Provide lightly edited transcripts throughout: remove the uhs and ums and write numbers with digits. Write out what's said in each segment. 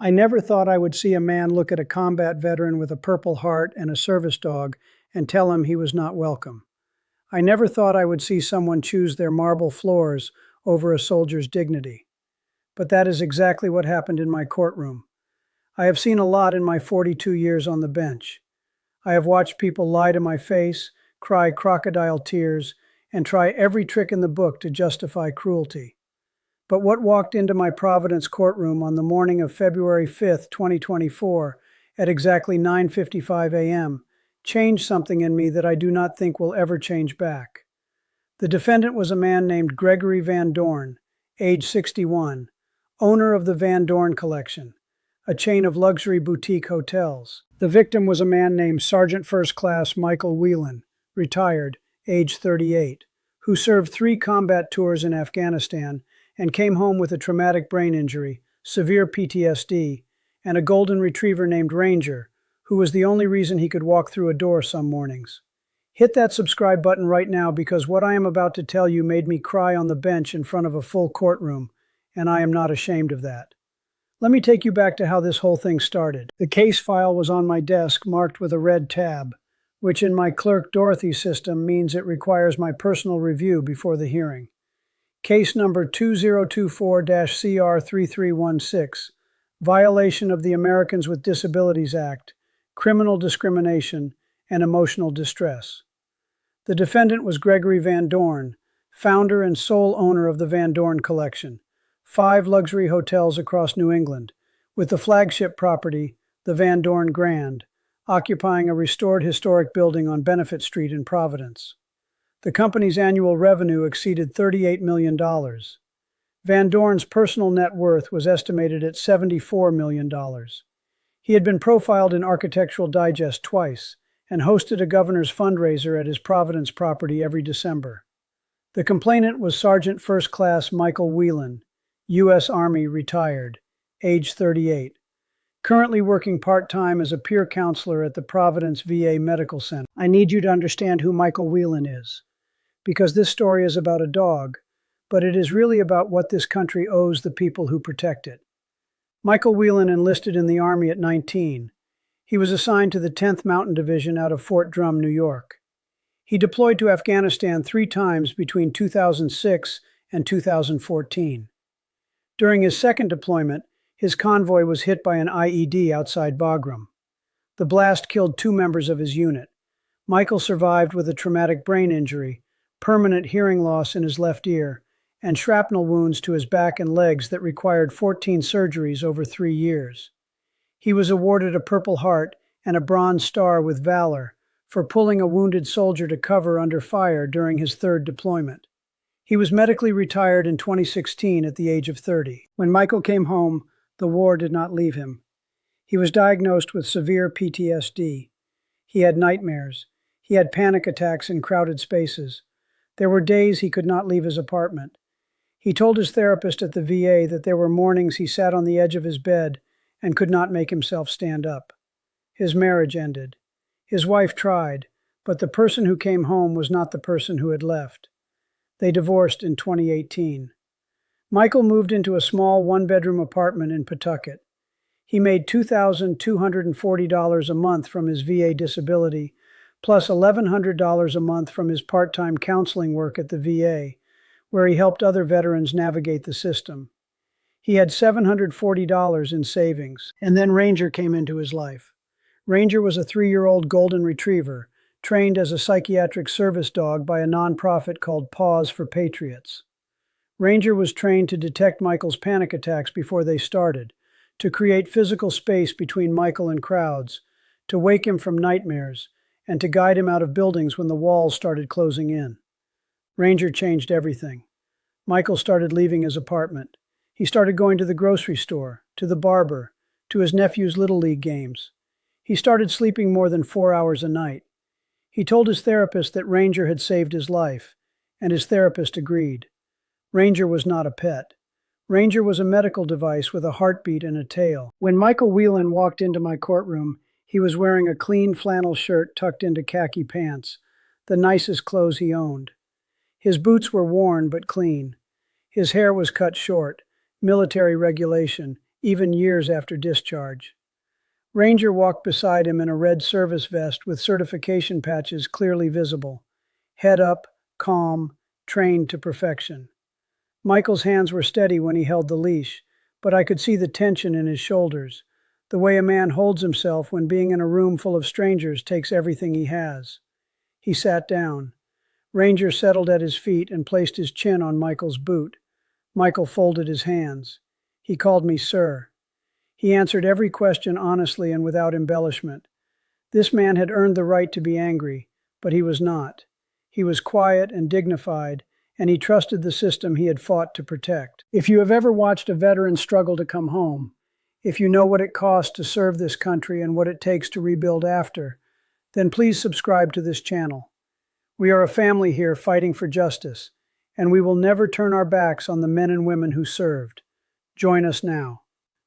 I never thought I would see a man look at a combat veteran with a Purple Heart and a service dog and tell him he was not welcome. I never thought I would see someone choose their marble floors over a soldier's dignity. But that is exactly what happened in my courtroom. I have seen a lot in my 42 years on the bench. I have watched people lie to my face, cry crocodile tears, and try every trick in the book to justify cruelty. But what walked into my Providence courtroom on the morning of February 5th, 2024, at exactly 9:55 a.m., changed something in me that I do not think will ever change back. The defendant was a man named Gregory Van Dorn, age 61, owner of the Van Dorn Collection, a chain of luxury boutique hotels. The victim was a man named Sergeant First Class Michael Whelan, retired, age 38, who served 3 combat tours in Afghanistan and came home with a traumatic brain injury, severe PTSD, and a golden retriever named Ranger, who was the only reason he could walk through a door some mornings. Hit that subscribe button right now because what I am about to tell you made me cry on the bench in front of a full courtroom, and I am not ashamed of that. Let me take you back to how this whole thing started. The case file was on my desk marked with a red tab, which in my clerk Dorothy system means it requires my personal review before the hearing. Case number 2024-CR3316, violation of the Americans with Disabilities Act, criminal discrimination, and emotional distress. The defendant was Gregory Van Dorn, founder and sole owner of the Van Dorn Collection, 5 luxury hotels across New England, with the flagship property, the Van Dorn Grand, occupying a restored historic building on Benefit Street in Providence. The company's annual revenue exceeded $38 million. Van Dorn's personal net worth was estimated at $74 million. He had been profiled in Architectural Digest twice and hosted a governor's fundraiser at his Providence property every December. The complainant was Sergeant First Class Michael Whelan, U.S. Army retired, age 38, currently working part-time as a peer counselor at the Providence VA Medical Center. I need you to understand who Michael Whelan is, because this story is about a dog, but it is really about what this country owes the people who protect it. Michael Whelan enlisted in the Army at 19. He was assigned to the 10th Mountain Division out of Fort Drum, New York. He deployed to Afghanistan 3 times between 2006 and 2014. During his second deployment, his convoy was hit by an IED outside Bagram. The blast killed 2 members of his unit. Michael survived with a traumatic brain injury, permanent hearing loss in his left ear, and shrapnel wounds to his back and legs that required 14 surgeries over 3 years. He was awarded a Purple Heart and a Bronze Star with Valor for pulling a wounded soldier to cover under fire during his 3rd deployment. He was medically retired in 2016 at the age of 30. When Michael came home, the war did not leave him. He was diagnosed with severe PTSD. He had nightmares. He had panic attacks in crowded spaces. There were days he could not leave his apartment. He told his therapist at the VA that there were mornings he sat on the edge of his bed and could not make himself stand up. His marriage ended. His wife tried, but the person who came home was not the person who had left. They divorced in 2018. Michael moved into a small 1-bedroom apartment in Pawtucket. He made $2,240 a month from his VA disability, plus $1,100 a month from his part-time counseling work at the VA, where he helped other veterans navigate the system. He had $740 in savings, and then Ranger came into his life. Ranger was a 3-year-old golden retriever, trained as a psychiatric service dog by a nonprofit called Paws for Patriots. Ranger was trained to detect Michael's panic attacks before they started, to create physical space between Michael and crowds, to wake him from nightmares, and to guide him out of buildings when the walls started closing in. Ranger changed everything. Michael started leaving his apartment. He started going to the grocery store, to the barber, to his nephew's Little League games. He started sleeping more than 4 hours a night. He told his therapist that Ranger had saved his life, and his therapist agreed. Ranger was not a pet. Ranger was a medical device with a heartbeat and a tail. When Michael Whelan walked into my courtroom, he was wearing a clean flannel shirt tucked into khaki pants, the nicest clothes he owned. His boots were worn but clean. His hair was cut short, military regulation, even years after discharge. Ranger walked beside him in a red service vest with certification patches clearly visible. Head up, calm, trained to perfection. Michael's hands were steady when he held the leash, but I could see the tension in his shoulders, the way a man holds himself when being in a room full of strangers takes everything he has. He sat down. Ranger settled at his feet and placed his chin on Michael's boot. Michael folded his hands. He called me sir. He answered every question honestly and without embellishment. This man had earned the right to be angry, but he was not. He was quiet and dignified, and he trusted the system he had fought to protect. If you have ever watched a veteran struggle to come home, if you know what it costs to serve this country and what it takes to rebuild after, then please subscribe to this channel. We are a family here fighting for justice, and we will never turn our backs on the men and women who served. Join us now.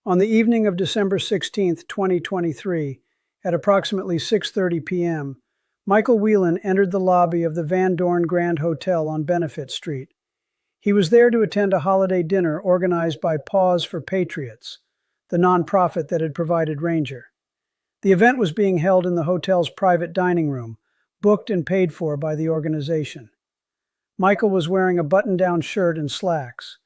On the evening of December 16, 2023, at approximately 6:30 p.m., Michael Whelan entered the lobby of the Van Dorn Grand Hotel on Benefit Street. He was there to attend a holiday dinner organized by Paws for Patriots, the nonprofit that had provided Ranger. The event was being held in the hotel's private dining room, booked and paid for by the organization. Michael was wearing a button-down shirt and slacks.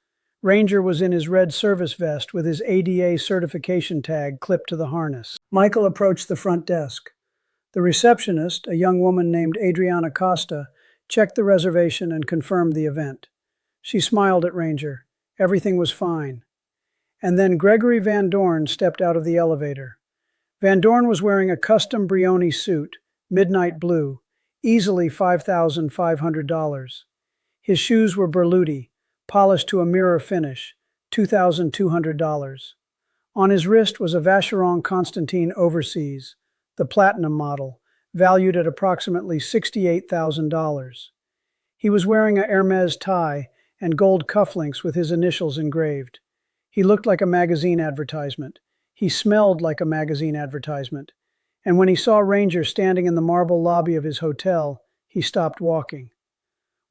Ranger was in his red service vest with his ADA certification tag clipped to the harness. Michael approached the front desk. The receptionist, a young woman named Adriana Costa, checked the reservation and confirmed the event. She smiled at Ranger. Everything was fine. And then Gregory Van Dorn stepped out of the elevator. Van Dorn was wearing a custom Brioni suit, midnight blue, easily $5,500. His shoes were Berluti, polished to a mirror finish, $2,200. On his wrist was a Vacheron Constantin Overseas, the platinum model, valued at approximately $68,000. He was wearing a Hermes tie and gold cufflinks with his initials engraved. He looked like a magazine advertisement. He smelled like a magazine advertisement. And when he saw Ranger standing in the marble lobby of his hotel, he stopped walking.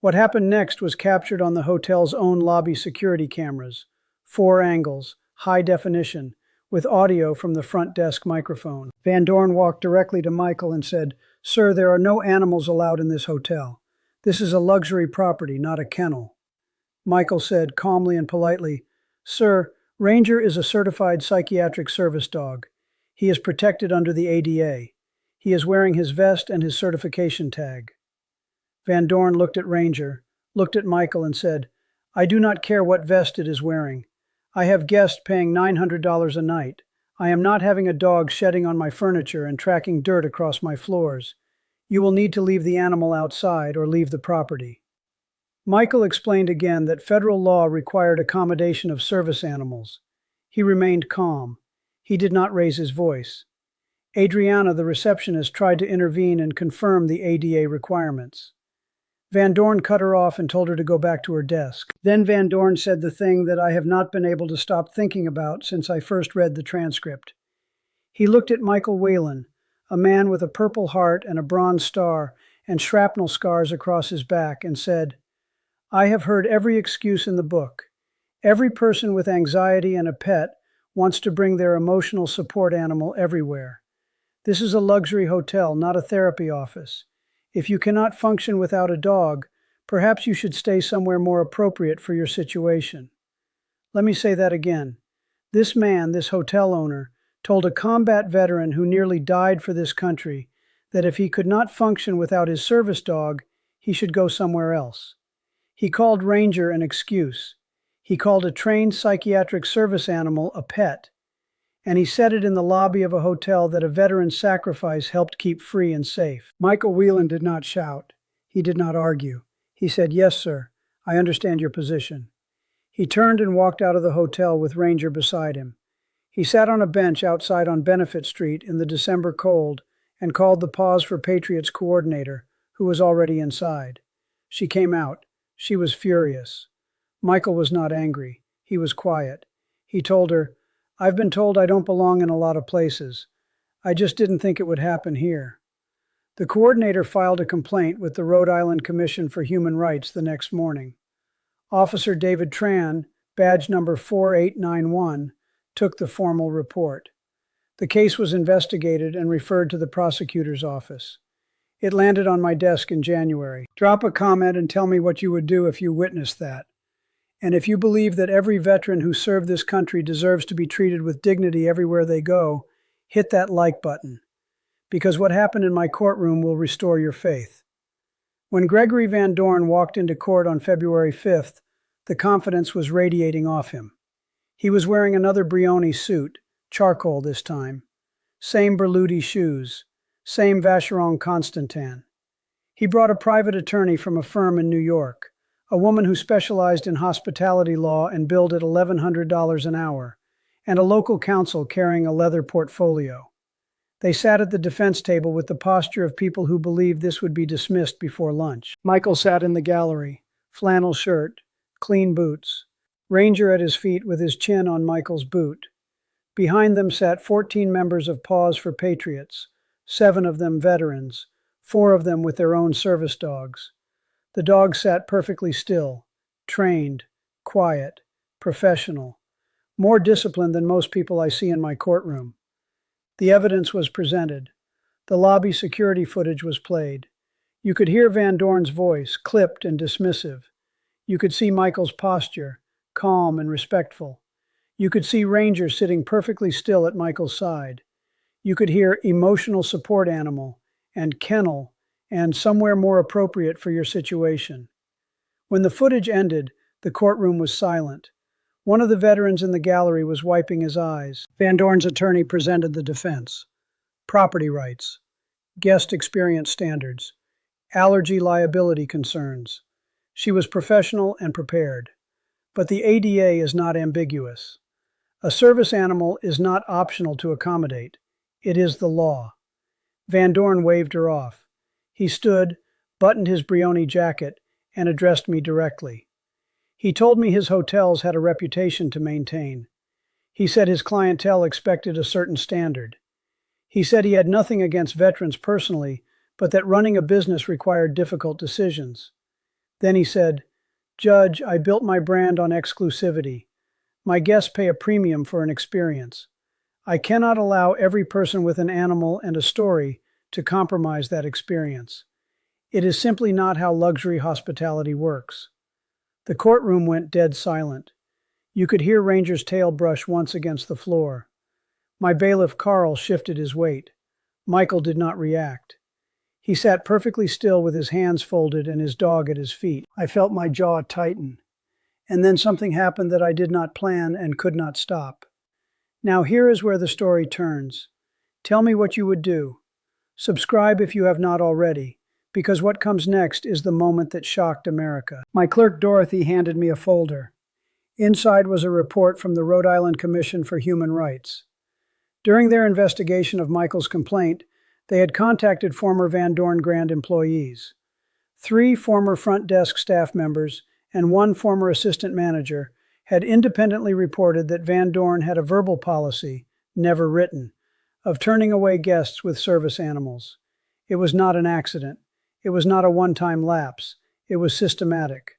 What happened next was captured on the hotel's own lobby security cameras, 4 angles, high definition, with audio from the front desk microphone. Van Dorn walked directly to Michael and said, "Sir, there are no animals allowed in this hotel. This is a luxury property, not a kennel." Michael said calmly and politely, "Sir, Ranger is a certified psychiatric service dog. He is protected under the ADA. He is wearing his vest and his certification tag." Van Dorn looked at Ranger, looked at Michael and said, "I do not care what vest it is wearing. I have guests paying $900 a night. I am not having a dog shedding on my furniture and tracking dirt across my floors. You will need to leave the animal outside or leave the property." Michael explained again that federal law required accommodation of service animals. He remained calm. He did not raise his voice. Adriana, the receptionist, tried to intervene and confirm the ADA requirements. Van Dorn cut her off and told her to go back to her desk. Then Van Dorn said the thing that I have not been able to stop thinking about since I first read the transcript. He looked at Michael Whelan, a man with a Purple Heart and a Bronze Star and shrapnel scars across his back, and said, "I have heard every excuse in the book. Every person with anxiety and a pet wants to bring their emotional support animal everywhere. This is a luxury hotel, not a therapy office. If you cannot function without a dog, perhaps you should stay somewhere more appropriate for your situation." Let me say that again. This man, this hotel owner, told a combat veteran who nearly died for this country that if he could not function without his service dog, he should go somewhere else. He called Ranger an excuse. He called a trained psychiatric service animal a pet. And he said it in the lobby of a hotel that a veteran's sacrifice helped keep free and safe. Michael Whelan did not shout. He did not argue. He said, "Yes, sir. I understand your position." He turned and walked out of the hotel with Ranger beside him. He sat on a bench outside on Benefit Street in the December cold and called the Paws for Patriots coordinator, who was already inside. She came out. She was furious. Michael was not angry. He was quiet. He told her, "I've been told I don't belong in a lot of places. I just didn't think it would happen here." The coordinator filed a complaint with the Rhode Island Commission for Human Rights the next morning. Officer David Tran, badge number 4891, took the formal report. The case was investigated and referred to the prosecutor's office. It landed on my desk in January. Drop a comment and tell me what you would do if you witnessed that. And if you believe that every veteran who served this country deserves to be treated with dignity everywhere they go, hit that like button. Because what happened in my courtroom will restore your faith. When Gregory Van Dorn walked into court on February 5th, the confidence was radiating off him. He was wearing another Brioni suit, charcoal this time. Same Berluti shoes. Same Vacheron Constantin. He brought a private attorney from a firm in New York, a woman who specialized in hospitality law and billed at $1,100 an hour, and a local counsel carrying a leather portfolio. They sat at the defense table with the posture of people who believed this would be dismissed before lunch. Michael sat in the gallery, flannel shirt, clean boots, Ranger at his feet with his chin on Michael's boot. Behind them sat 14 members of Paws for Patriots, 7 of them veterans, 4 of them with their own service dogs. The dogs sat perfectly still, trained, quiet, professional, more disciplined than most people I see in my courtroom. The evidence was presented. The lobby security footage was played. You could hear Van Dorn's voice, clipped and dismissive. You could see Michael's posture, calm and respectful. You could see Ranger sitting perfectly still at Michael's side. You could hear emotional support animal and kennel and somewhere more appropriate for your situation. When the footage ended, the courtroom was silent. One of the veterans in the gallery was wiping his eyes. Van Dorn's attorney presented the defense. Property rights, guest experience standards, allergy liability concerns. She was professional and prepared. But the ADA is not ambiguous. A service animal is not optional to accommodate. It is the law. Van Dorn waved her off. He stood, buttoned his Brioni jacket, and addressed me directly. He told me his hotels had a reputation to maintain. He said his clientele expected a certain standard. He said he had nothing against veterans personally, but that running a business required difficult decisions. Then he said, "Judge, I built my brand on exclusivity. My guests pay a premium for an experience. I cannot allow every person with an animal and a story to compromise that experience. It is simply not how luxury hospitality works." The courtroom went dead silent. You could hear Ranger's tail brush once against the floor. My bailiff Carl shifted his weight. Michael did not react. He sat perfectly still with his hands folded and his dog at his feet. I felt my jaw tighten. And then something happened that I did not plan and could not stop. Now here is where the story turns. Tell me what you would do. Subscribe if you have not already, because what comes next is the moment that shocked America. My clerk Dorothy handed me a folder. Inside was a report from the Rhode Island Commission for Human Rights. During their investigation of Michael's complaint, they had contacted former Van Dorn Grand employees. 3 former front desk staff members and 1 former assistant manager had independently reported that Van Dorn had a verbal policy, never written, of turning away guests with service animals. It was not an accident. It was not a one-time lapse. It was systematic.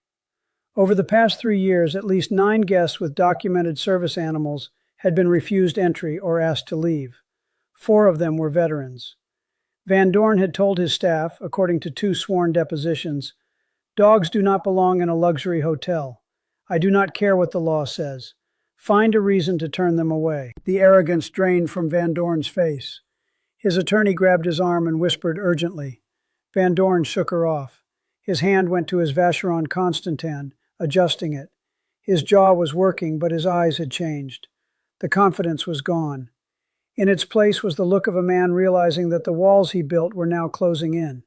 Over the past 3 years, at least 9 guests with documented service animals had been refused entry or asked to leave. 4 of them were veterans. Van Dorn had told his staff, according to 2 sworn depositions, "Dogs do not belong in a luxury hotel. I do not care what the law says. Find a reason to turn them away." The arrogance drained from Van Dorn's face. His attorney grabbed his arm and whispered urgently. Van Dorn shook her off. His hand went to his Vacheron Constantin, adjusting it. His jaw was working, but his eyes had changed. The confidence was gone. In its place was the look of a man realizing that the walls he built were now closing in.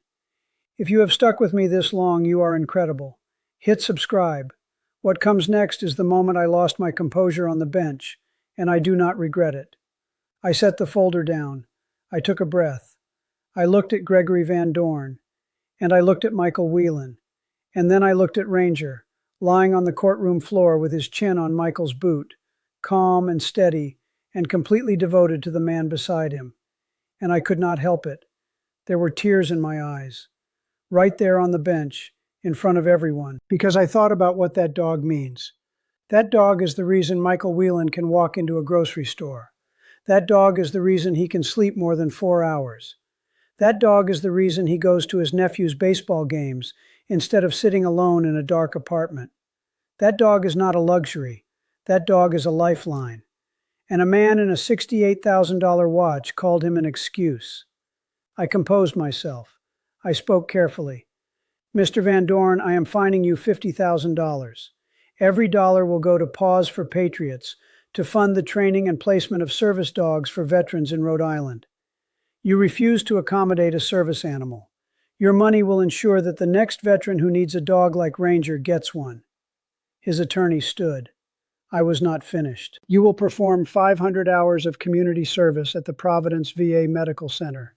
If you have stuck with me this long, you are incredible. Hit subscribe. What comes next is the moment I lost my composure on the bench, and I do not regret it. I set the folder down. I took a breath. I looked at Gregory Van Dorn, and I looked at Michael Whelan, and then I looked at Ranger, lying on the courtroom floor with his chin on Michael's boot, calm and steady, and completely devoted to the man beside him. And I could not help it. There were tears in my eyes. Right there on the bench, in front of everyone, because I thought about what that dog means. That dog is the reason Michael Whelan can walk into a grocery store. That dog is the reason he can sleep more than 4 hours. That dog is the reason he goes to his nephew's baseball games instead of sitting alone in a dark apartment. That dog is not a luxury. That dog is a lifeline. And a man in a $68,000 watch called him an excuse. I composed myself. I spoke carefully. Mr. Van Dorn, I am fining you $50,000. Every dollar will go to Paws for Patriots to fund the training and placement of service dogs for veterans in Rhode Island. You refuse to accommodate a service animal. Your money will ensure that the next veteran who needs a dog like Ranger gets one. His attorney stood. I was not finished. You will perform 500 hours of community service at the Providence VA Medical Center.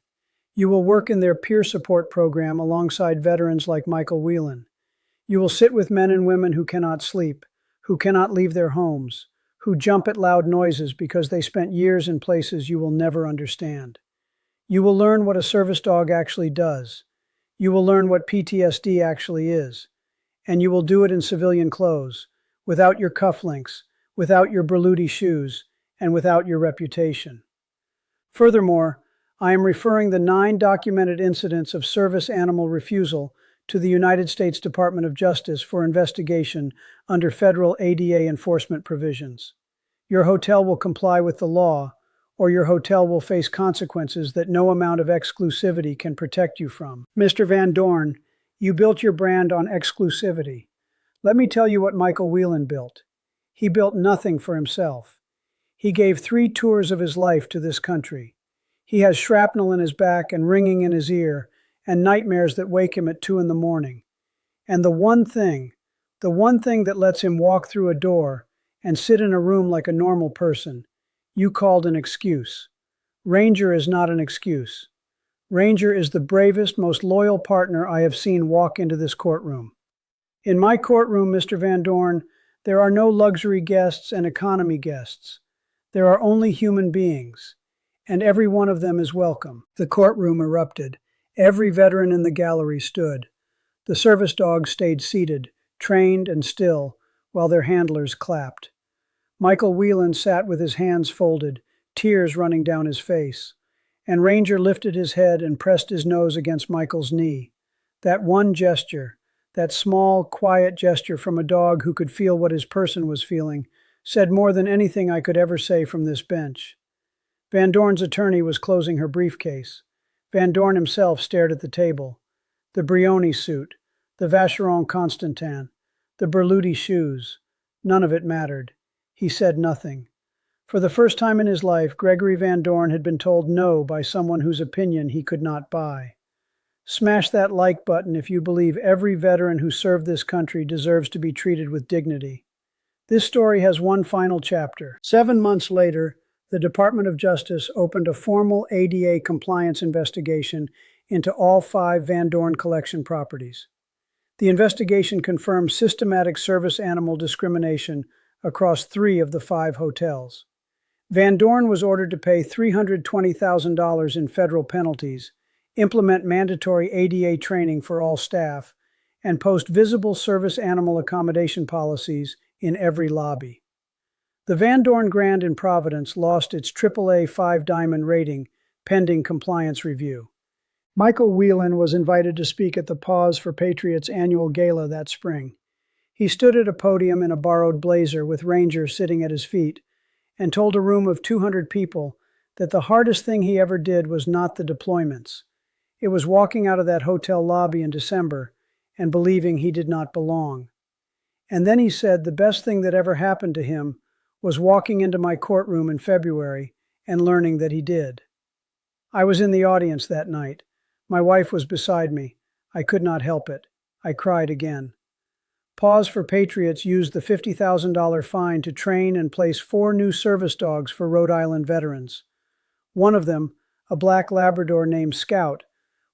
You will work in their peer support program alongside veterans like Michael Whelan. You will sit with men and women who cannot sleep, who cannot leave their homes, who jump at loud noises because they spent years in places you will never understand. You will learn what a service dog actually does. You will learn what PTSD actually is. And you will do it in civilian clothes, without your cufflinks, without your Berluti shoes, and without your reputation. Furthermore, I am referring the 9 documented incidents of service animal refusal to the United States Department of Justice for investigation under federal ADA enforcement provisions. Your hotel will comply with the law, or your hotel will face consequences that no amount of exclusivity can protect you from. Mr. Van Dorn, you built your brand on exclusivity. Let me tell you what Michael Whelan built. He built nothing for himself. He gave 3 tours of his life to this country. He has shrapnel in his back and ringing in his ear, and nightmares that wake him at 2 in the morning. And the one thing that lets him walk through a door and sit in a room like a normal person, you called an excuse. Ranger is not an excuse. Ranger is the bravest, most loyal partner I have seen walk into this courtroom. In my courtroom, Mr. Van Dorn, there are no luxury guests and economy guests. There are only human beings, and every one of them is welcome. The courtroom erupted. Every veteran in the gallery stood. The service dogs stayed seated, trained and still, while their handlers clapped. Michael Whelan sat with his hands folded, tears running down his face, and Ranger lifted his head and pressed his nose against Michael's knee. That one gesture, that small, quiet gesture from a dog who could feel what his person was feeling, said more than anything I could ever say from this bench. Van Dorn's attorney was closing her briefcase. Van Dorn himself stared at the table. The Brioni suit, the Vacheron Constantin, the Berluti shoes. None of it mattered. He said nothing. For the first time in his life, Gregory Van Dorn had been told no by someone whose opinion he could not buy. Smash that like button if you believe every veteran who served this country deserves to be treated with dignity. This story has one final chapter. 7 months later, the Department of Justice opened a formal ADA compliance investigation into all 5 Van Dorn collection properties. The investigation confirmed systematic service animal discrimination across 3 of the 5 hotels. Van Dorn was ordered to pay $320,000 in federal penalties, implement mandatory ADA training for all staff, and post visible service animal accommodation policies in every lobby. The Van Dorn Grand in Providence lost its AAA 5-diamond rating pending compliance review. Michael Whelan was invited to speak at the Paws for Patriots annual gala that spring. He stood at a podium in a borrowed blazer with Ranger sitting at his feet and told a room of 200 people that the hardest thing he ever did was not the deployments. It was walking out of that hotel lobby in December and believing he did not belong. And then he said the best thing that ever happened to him was walking into my courtroom in February and learning that he did. I was in the audience that night. My wife was beside me. I could not help it. I cried again. Paws for Patriots used the $50,000 fine to train and place 4 new service dogs for Rhode Island veterans. One of them, a black Labrador named Scout,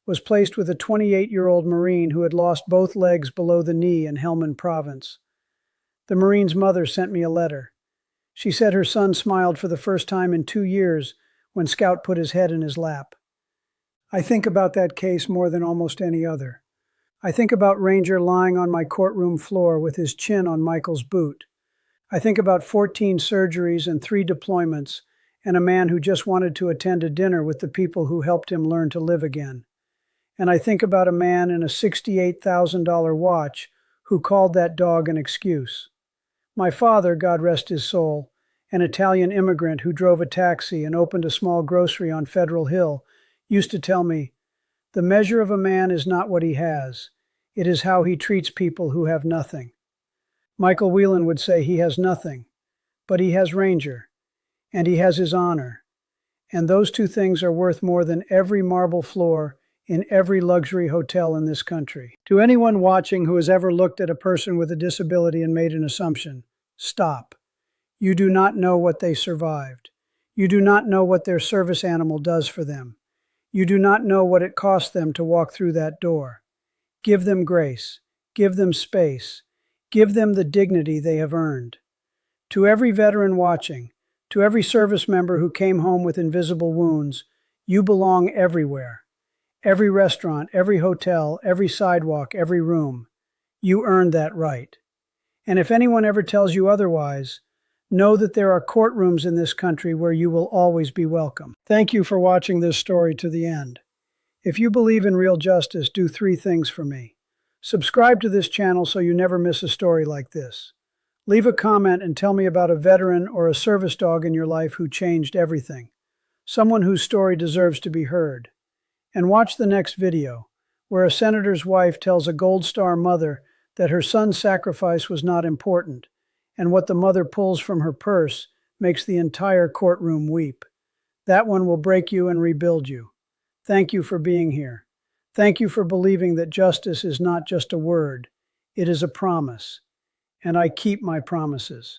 was placed with a 28-year-old Marine who had lost both legs below the knee in Helmand Province. The Marine's mother sent me a letter. She said her son smiled for the first time in 2 years when Scout put his head in his lap. I think about that case more than almost any other. I think about Ranger lying on my courtroom floor with his chin on Michael's boot. I think about 14 surgeries and 3 deployments, and a man who just wanted to attend a dinner with the people who helped him learn to live again. And I think about a man in a $68,000 watch who called that dog an excuse. My father, God rest his soul, an Italian immigrant who drove a taxi and opened a small grocery on Federal Hill, used to tell me, "The measure of a man is not what he has, it is how he treats people who have nothing." Michael Whelan would say he has nothing, but he has Ranger, and he has his honor, and those 2 things are worth more than every marble floor in every luxury hotel in this country. To anyone watching who has ever looked at a person with a disability and made an assumption, stop. You do not know what they survived. You do not know what their service animal does for them. You do not know what it cost them to walk through that door. Give them grace. Give them space. Give them the dignity they have earned. To every veteran watching, to every service member who came home with invisible wounds, you belong everywhere. Every restaurant, every hotel, every sidewalk, every room. You earned that right. And if anyone ever tells you otherwise, know that there are courtrooms in this country where you will always be welcome. Thank you for watching this story to the end. If you believe in real justice, do 3 things for me. Subscribe to this channel so you never miss a story like this. Leave a comment and tell me about a veteran or a service dog in your life who changed everything. Someone whose story deserves to be heard. And watch the next video, where a senator's wife tells a Gold Star mother that her son's sacrifice was not important, and what the mother pulls from her purse makes the entire courtroom weep. That one will break you and rebuild you. Thank you for being here. Thank you for believing that justice is not just a word, it is a promise. And I keep my promises.